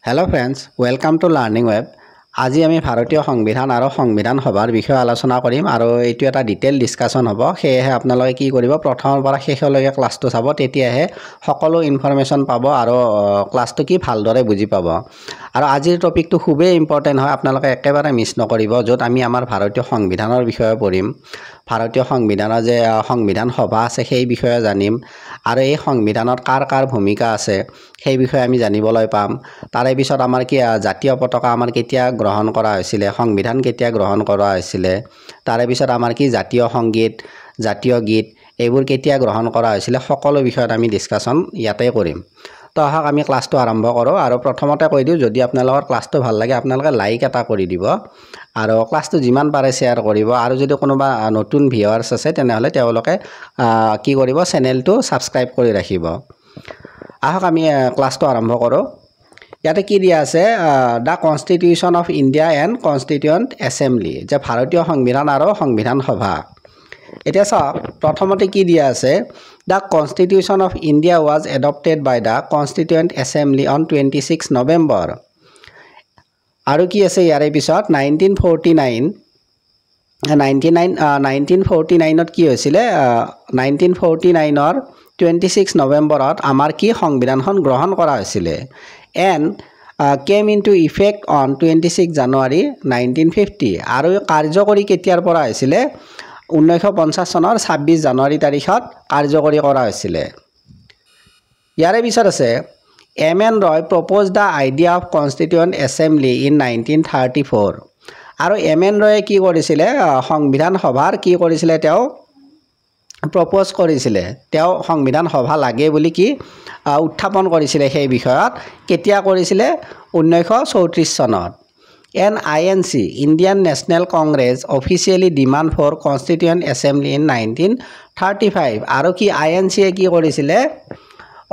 Hello friends, welcome to Learning Web. আজি আমি ভাৰতীয় সংবিধান আৰু সংবিধান সভাৰ বিষয়ে আলোচনা কৰিম আৰু এইটো এটা ডিটেইল ডিসকাশন হ'ব সেয়েহে আপোনালোকে কি কৰিব প্ৰথমৰ পৰা শেষলৈকে ক্লাসটো চাব তেতিয়াহে সকলো ইনফৰমেশন পাব আৰু ক্লাসটো কি ভালদৰে বুজি পাব আৰু আজিৰ টপিকটো খুবেই ইম্পৰ্টেন্ট হয় আপোনালোকে একেবাৰে মিছ নকৰিব যত আমি আমাৰ ভাৰতীয় সংবিধানৰ বিষয়ে পঢ়িম ভাৰতীয় সংবিধানৰ যে সংবিধান সভা আছে সেই বিষয়ে জানিম আৰু এই সংবিধানত কাৰ ভূমিকা আছে সেই বিষয়ে আমি জানিবলৈ পাম তাৰে পিছত আমাৰ কি জাতীয় পতাকা আমাৰ কেতিয়া গ্ৰহণ কৰা হৈছিল সংবিধান কেতিয়া গ্ৰহণ কৰা হৈছিল তাৰে পিছত আমাৰ কি জাতীয় সংগীত জাতীয় গীত এইবোৰ কেতিয়া গ্ৰহণ কৰা হৈছিল সকলো বিষয়ত আমি ডিসকাশন ইয়াতে কৰিম তো আহক আমি ক্লাসটো আৰম্ভ কৰো আৰু প্ৰথমতে কৈ দিও যদি আপোনালোকৰ ক্লাসটো ভাল লাগে আপোনালোকে লাইক এটা কৰি দিব আৰু ক্লাসটো যিমান পাৰে শেয়াৰ কৰিব আৰু যদি কোনোবা নতুন ভিউয়াৰ্স আছে তেনেহলে তেওঁলোকে কি কৰিব চেনেলটো সাবস্ক্ৰাইব কৰি ৰাখিব আহক আমি ক্লাসটো আৰম্ভ কৰো ইয়াতে কি দিয়া আছে the Constitution of India and Constituent Assembly যে ভাৰতীয় সংবিধান আৰু সংবিধান সভা এটা চাওক প্ৰথমতে কি দিয়া আছে the Constitution of India was adopted by the Constituent Assembly on 26 November আৰু কি আছে ইয়াৰে পিছত 1949 ত কি হৈছিল 1949 ৰ 26 নৱেম্বৰত আমাৰ কি সংবিধানখন গ্ৰহণ কৰা হৈছিল and came into effect on 26 January 1950 আৰু কাৰ্যকৰী কেতিয়াৰ পৰা হৈছিল 1950 চনৰ 26 জানুৱাৰী তাৰিখত কাৰ্যকৰী কৰা হৈছিল ইয়াৰে পিছত আছে MN. Roy proposed the idea of constituent assembly in 1934 আৰু এম.এন. ৰয়ে কি কৰিছিল সংবিধান সভাৰ কি কৰিছিল তেওঁ প্ৰপোজ কৰিছিল তেওঁ সংবিধান সভা লাগে বুলি কি উত্থাপন কৰিছিল সেই বিষয়ত কেতিয়া কৰিছিল 1934 চনত NINC Indian National Congress officially demand for constituent assembly in 1935 আৰু কি INC এ কি কৰিছিল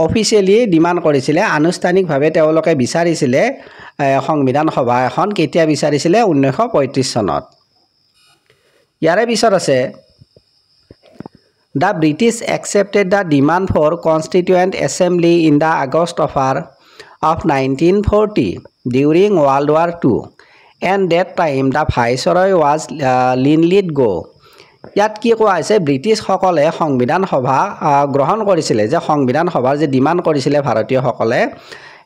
অফিচিয়ালি ডিমান্ড কৰিছিল আনুষ্ঠানিকভাৱে তেওঁলোকে বিচাৰিছিল সংবিধান সভা এখন কেতিয়া বিচাৰিছিল 1935 চনত ইয়াৰে পিছত আছে The British accepted the demand for constituent assembly in the August of 1940 during World War II and that time the viceroy was Linlithgow ইয়াত কি কোৱা হৈছে ব্ৰিটিছ সকলে সংবিধান সভা গ্ৰহণ কৰিছিল যে সংবিধান সভাৰ যে ডিমান্ড কৰিছিল ভাৰতীয় সকলে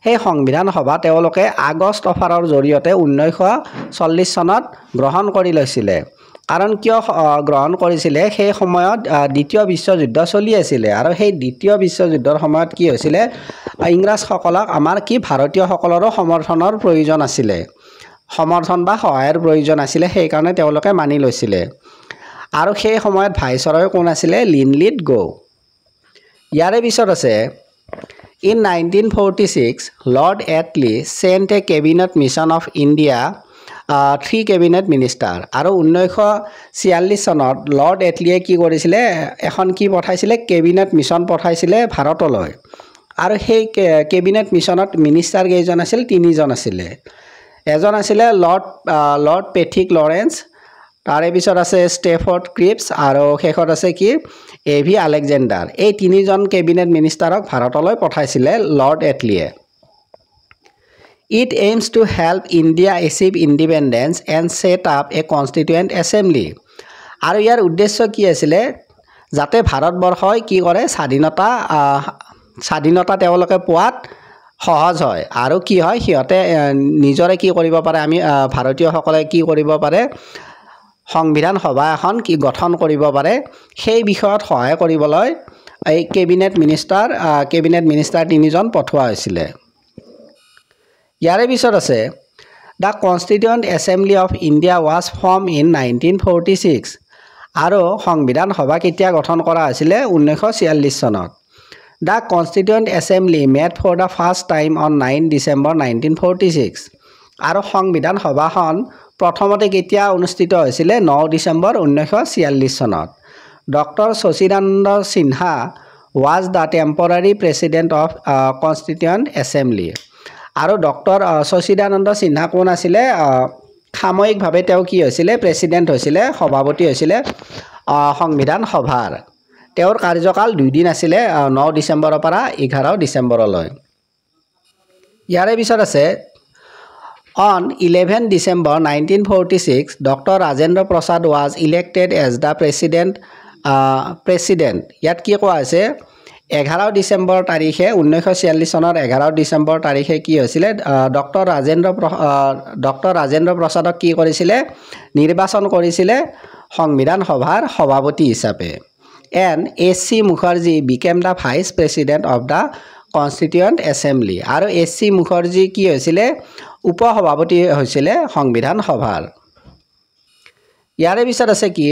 সেই সংবিধান সভা তেওঁলোকে আগষ্ট অফাৰৰ জৰিয়তে 1940 চনত গ্ৰহণ কৰি লৈছিল কাৰণ কিয় গ্ৰহণ কৰিছিল সেই সময়ত দ্বিতীয় বিশ্বযুদ্ধ চলি আছিল আৰু সেই দ্বিতীয় বিশ্বযুদ্ধৰ সময়ত কি হৈছিল ইংৰাজ সকলক আমাৰ কি ভাৰতীয় সকলৰো সমৰ্থনৰ প্ৰয়োজন আছিল সমৰ্থন বা সহায়ৰ প্ৰয়োজন আছিল সেই কাৰণে তেওঁলোকে মানি লৈছিল আৰু সেই সময়ত ভাইসৰয় কোন আছিল লিনলিথগো ইয়াৰে পিছত আছে In 1946 Lord Attlee sent a cabinet mission of India 3 cabinet minister আৰু 1946 চনত লৰ্ড এটলিয়ে কি কৰিছিল এখন কি পঠাইছিল কেবিনেট মিশন পঠাইছিল ভাৰতলৈ আৰু সেই কেবিনেট মিশনত মিনিষ্টাৰ কেইজন আছিল তিনিজন আছিল এজন আছিল লৰ্ড পেথিক লৰেন্স তাৰে পিছত আছে ষ্টেফৰ্ড ক্ৰিপছ আৰু শেষত আছে কি এভি আলেকজেণ্ডাৰ এই তিনিজন কেবিনেট মিনিষ্টাৰক ভাৰতলৈ পঠাইছিল lord এটলিয়ে It aims to help India achieve independence and set up a constituent assembly. আৰু ইয়াৰ উদ্দেশ্য কি আছিল যাতে ভাৰতবৰ্ষই কি কৰে স্বাধীনতা তেওঁলোকে পোৱাত সহজ হয় আৰু কি হয় সিহঁতে নিজৰে কি কৰিব পাৰে আমি ভাৰতীয় সকলে কি কৰিব পাৰে সংবিধান সভা এখন কি গঠন কৰিব পাৰে সেই বিষয়ত সহায় কৰিবলৈ এই কেবিনেট মিনিষ্টাৰ তিনিজন পঠোৱা হৈছিল ইয়াৰে পিছত আছে The Constituent Assembly of India was formed in 1946 আৰু সংবিধান সভা কেতিয়া গঠন কৰা হৈছিল 1946 চনত The Constituent Assembly met for the first time on 9 December 1946 আৰু সংবিধান সভাখন প্ৰথমতে কেতিয়া অনুষ্ঠিত হৈছিল 9 ডিসেম্বৰ 1946 চনত doctor Sachidananda Sinha was the temporary president of Constituent Assembly আৰু ডক্টৰ সচিদানন্দ সিনহা কোন আছিল সাময়িকভাৱে তেওঁ কি হৈছিল প্ৰেসিডেন্ট হৈছিল সভাপতি হৈছিল সংবিধান সভাৰ তেওঁৰ কাৰ্যকাল 2 দিন আছিল 9 ডিসেম্বৰৰ পৰা 11 ডিসেম্বৰলৈ ইয়াৰে পিছত আছে On 11 December 1946, Dr. Rajendra Prasad was elected as the president. ইয়াত কি কোৱা আছে 11 ডিসেম্বৰ তাৰিখে 1946 চনৰ 11 ডিসেম্বৰ তাৰিখে কি হৈছিল ডক্টৰ ৰাজেন্দ্ৰ প্ৰসাদক কি কৰিছিল নিৰ্বাচন কৰিছিল সংবিধান সভাৰ সভাপতি হিচাপে and A.C. Mukherjee became the vice president of the Constituent Assembly আৰু A.C. Mukherjee কি হৈছিল উপসভাপতি হৈছিল সংবিধান সভাৰ ইয়াৰে পিছত আছে কি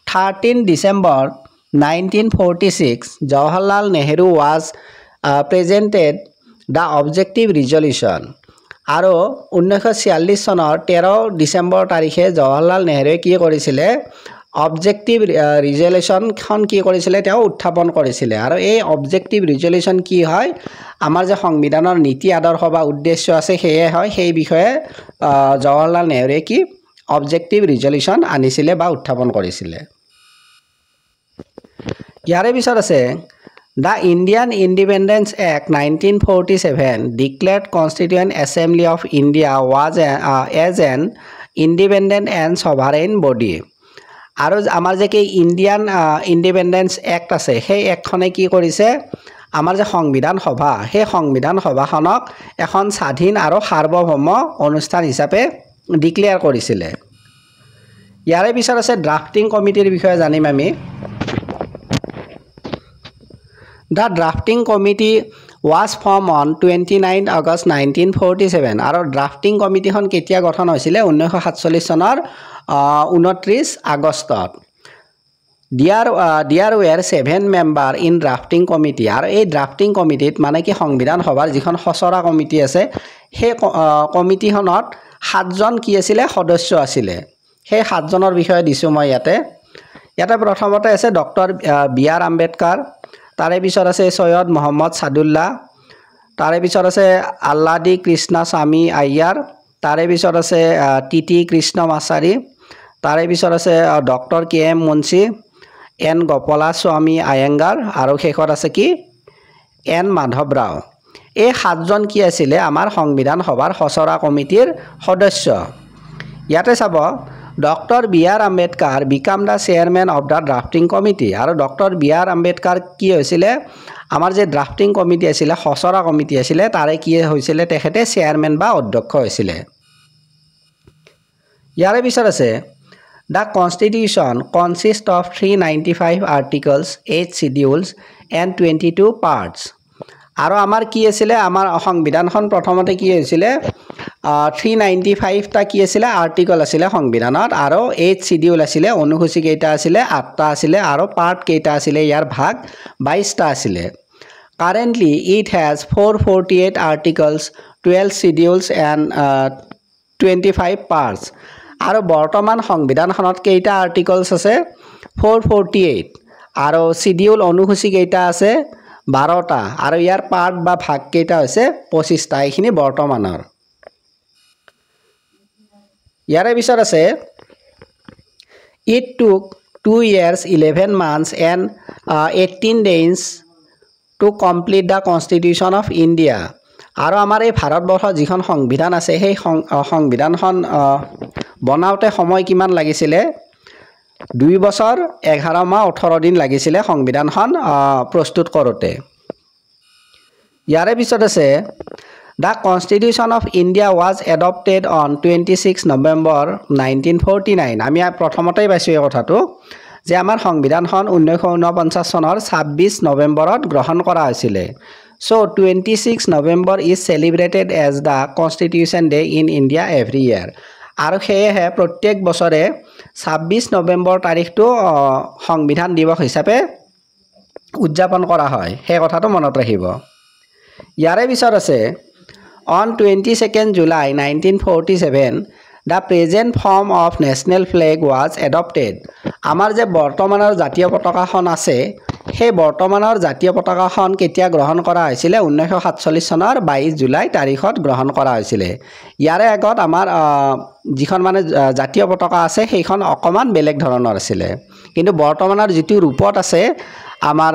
13 December 1946 Jawaharlal Nehru was presented the objective resolution আৰু 1946 চনৰ 13 ডিসেম্বৰ তাৰিখে জৱাহৰলাল নেহৰুৱে কি কৰিছিল অবজেক্টিভ ৰিজলিউশন খন কি কৰিছিল তেওঁ উত্থাপন কৰিছিল আৰু এই অবজেক্টিভ ৰিজলিউশন কি হয় আমাৰ যে সংবিধানৰ নীতি আদৰ্শ বা উদ্দেশ্য আছে সেয়ে হয় সেই বিষয়ে জৱাহৰলাল নেহৰুৱে কি অবজেক্টিভ ৰিজলিউশন আনিছিল বা উত্থাপন কৰিছিল ইয়াৰে পিছত আছে The Indian Independence Act 1947 declared Constituent Assembly of India was as an independent and sovereign body. আৰু আমাৰ যে কি ইণ্ডিয়ান ইণ্ডিপেন্ডেন্স এক্ট আছে সেই একখনে কি কৰিছে আমাৰ যে সংবিধান সভা সেই সংবিধান সভাখনক এখন স্বাধীন আৰু সাৰ্বভৌম অনুষ্ঠান হিচাপে ডিক্লেয়াৰ কৰিছিল ইয়াৰে পিছত আছে ড্ৰাফটিং কমিটিৰ বিষয়ে জানিম আমি The drafting committee was formed on 29 August 1947 আৰু ড্ৰাফটিং কমিটিখন কেতিয়া গঠন হৈছিল 1947 চনৰ 29 আগষ্টত There were 7 members in drafting committee আৰু এই ড্ৰাফটিং কমিটিত মানে কি সংবিধান সভাৰ যিখন খচৰা কমিটি আছে সেই কমিটিখনত 7 জন কি আছিল সদস্য আছিল সেই 7 জনৰ বিষয়ে দিছো মই ইয়াতে প্ৰথমতে আছে ডক্টৰ বি.আৰ. আম্বেদকাৰ তাৰে পিছত আছে সৈয়দ মোহাম্মদ সাদুল্লাহ তাৰে পিছত আছে আল্লাদি কৃষ্ণস্বামী আয়াৰ তাৰে পিছত আছে টিটি কৃষ্ণমাচাৰী তাৰে পিছত আছে doctor K M. Munshi N Gopalaswami Ayyangar আৰু শেষত আছে কি এন মাধৱ ৰাও এই 7 জন কি আছিল আমাৰ সংবিধান সভাৰ খচৰা কমিটিৰ সদস্য ইয়াতে চাব Dr. B.R. Ambedkar became the chairman of the drafting committee আৰু Dr. B.R. Ambedkar কি হৈছিল আমাৰ যে ড্ৰাফটিং কমিটি আছিল খচৰা কমিটি আছিল তাৰে কি হৈছিল তেখেতে চেয়াৰম্যান বা অধ্যক্ষ হৈছিল ইয়াৰে পিছত আছে The Constitution consists of 395 articles 8 schedules and 22 parts আৰু আমাৰ কি আছিল আমাৰ সংবিধানখন প্ৰথমতে কি হৈছিল 395 টা কি আছিল আৰ্টিকল আছিল সংবিধানত আৰু 8 শিডিউল আছিল অনুসূচী কেইটা আছিল 8টা আছিল আৰু পাৰ্ট কেইটা আছিল ইয়াৰ ভাগ 22 টা আছিল Currently it has 448 articles 12 schedules and 25 parts আৰু বৰ্তমান সংবিধানখনত কেইটা আৰ্টিকলছ আছে 448 আৰু শিডিউল অনুসূচী কেইটা আছে 12টা আৰু ইয়াৰ পাৰ্ট বা ভাগ কেইটা হৈছে 25টা এইখিনি বৰ্তমানৰ ইয়াৰে পিছত আছে It took 2 years 11 months and 18 days to complete the Constitution of India আৰু আমাৰ এই ভাৰতবৰ্ষৰ যিখন সংবিধান আছে সেই সংবিধানখন বনাওতে সময় কিমান লাগিছিল 2 বছৰ 11 মাহ 18 দিন লাগিছিল সংবিধানখন প্ৰস্তুত কৰোতে ইয়াৰে পিছত আছে The Constitution of India was adopted on 26 November 1949 আমি প্ৰথমতেই পাইছো এই কথাটো যে আমাৰ সংবিধানখন 1949 চনৰ 26 নৱেম্বৰত গ্ৰহণ কৰা হৈছিল So 26 November is celebrated as the Constitution Day in India every year আৰু সেয়ে প্ৰত্যেক বছৰে 26 নৱেম্বৰ তাৰিখটো সংবিধান দিৱস হিচাপে উদযাপন কৰা হয় সেই কথাটো মনত ৰাখিব ইয়াৰে পিছত আছে On 22nd July 1947 the present form of national flag was adopted আমাৰ যে বৰ্তমানৰ জাতীয় পতাকাখন আছে সেই বৰ্তমানৰ জাতীয় পতাকাখন কেতিয়া গ্ৰহণ কৰা হৈছিল 1947 চনৰ 22 জুলাই তাৰিখত গ্ৰহণ কৰা হৈছিল ইয়াৰে আগত আমাৰ যিখন মানে জাতীয় পতাকা আছে সেইখন অকমান বেলেগ ধৰণৰ আছিল কিন্তু বৰ্তমানৰ যিটো ৰূপত আছে আমাৰ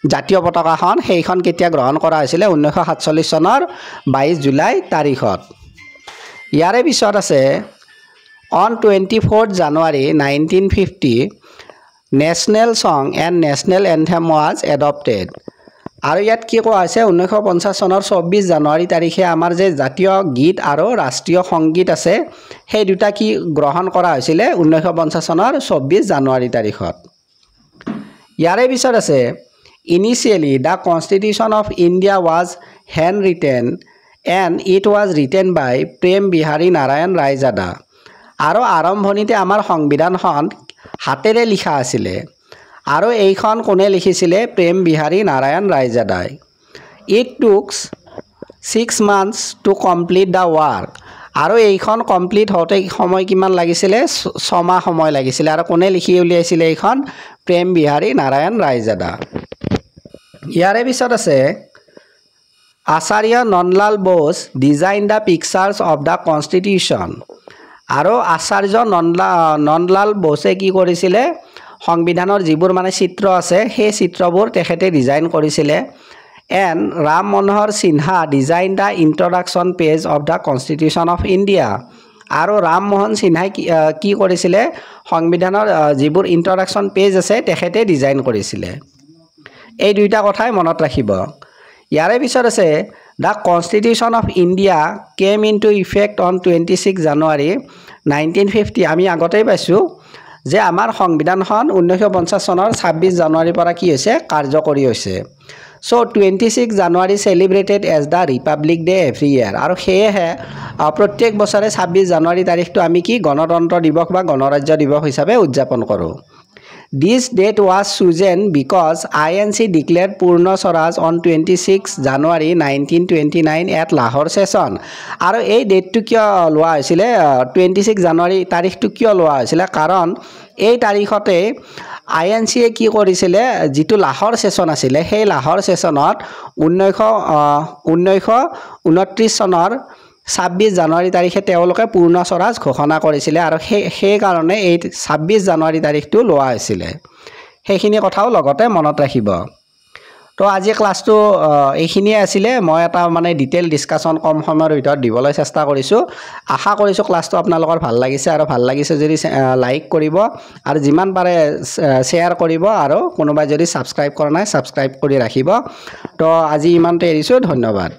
জাতীয় পতাকাখন সেইখন কেতিয়া গ্ৰহণ কৰা হৈছিলে 1947 চনৰ 22 জুলাই তাৰিখত ইয়াৰে পিছত আছে on 24th January 1950 national song and national anthem was adopted আৰু ইয়াত কি কোৱা হৈছে 1950 চনৰ 24 জানুৱাৰী তাৰিখে আমাৰ যে জাতীয় গীত আৰু ৰাষ্ট্ৰীয় সংগীত আছে সেই দুটা কি গ্ৰহণ কৰা হৈছিল 1950 চনৰ 24 জানুৱাৰী তাৰিখত ইয়াৰে পিছত আছে initially the constitution of India was handwritten and it was written by Prem Bihari Narayan Raijada আৰু আৰম্ভণিতে আমাৰ সংবিধানখন হাতেৰে লিখা আছিল আৰু এইখন কোনে লিখিছিলে প্ৰেম Bihari Narayan ৰায়জাদাই it took 6 months to complete the work আৰু এইখন কমপ্লিট হওঁতে সময় কিমান লাগিছিলে 6 মাহ সময় লাগিছিলে আৰু কোনে লিখি উলিয়াইছিলে এইখন প্ৰেম বিহাৰী নাৰায়ণ ৰায়জাদা ইয়াৰে পিছত আছে Acharya Nandalal Bose design the pictures of the constitution আৰু আচাৰ্য নন্দলাল বোসে কি কৰিছিলে সংবিধানৰ যিবোৰ মানে চিত্ৰ আছে সেই চিত্ৰবোৰ তেখেতে ডিজাইন কৰিছিলে and Ram Manohar Sinha design the introduction page of the constitution of India আৰু ৰাম মোহন সিনহাই কি কৰিছিলে সংবিধানৰ যিবোৰ ইন্ট্ৰডাকশ্যন পেজ আছে তেখেতে ডিজাইন কৰিছিলে এই দুইটা কথাই মনত ৰাখিব ইয়াৰে পিছত আছে the constitution of India came into effect on 26 জানুৱাৰী 1950 আমি আগতেই পাইছোঁ যে আমাৰ সংবিধানখন 1950 চনৰ 26 জানুৱাৰীৰ পৰা কি হৈছে কাৰ্যকৰী হৈছে so 26 January celebrated as the Republic Day every year আৰু সেয়েহে প্ৰত্যেক বছৰে 26 জানুৱাৰী তাৰিখটো আমি কি গণতন্ত্ৰ দিৱস বা গণৰাজ্য দিৱস হিচাপে উদযাপন কৰোঁ This date was chosen because INC declared Purna Swaraj on 26 January 1929 at Lahore session. আৰু এই ডেটটো কিয় লোৱা হৈছিলে 26 জানুৱাৰী তাৰিখটো কিয় লোৱা হৈছিলে কাৰণ এই তাৰিখতে INCয়ে কি কৰিছিলে যিটো লাহোৰ সেশন আছিল সেই লাহোৰ সেশনত 1929 চনৰ 26 জানুৱাৰী তাৰিখে তেওঁলোকে পূৰ্ণ স্বৰাজ ঘোষণা কৰিছিলে আৰু সেই কাৰণে এই 26 জানুৱাৰী তাৰিখটো লোৱা হৈছিল সেইখিনি কথাও লগতে মনত ৰাখিব তো আজি ক্লাছটো এইখিনিয়ে আছিল মই এটা মানে ডিটেইল ডিসকাশন কম সময়ৰ ভিতৰত দিবলৈ চেষ্টা কৰিছো আশা কৰিছো ক্লাছটো আপোনালোকৰ ভাল লাগিছে আৰু ভাল লাগিছে যদি লাইক কৰিব আৰু যিমান পাৰে শেয়াৰ কৰিব আৰু কোনোবা যদি সাবস্ক্ৰাইব কৰা নাই সাবস্ক্ৰাইব কৰি ৰাখিব তো আজি ইমানতে এৰিছো ধন্যবাদ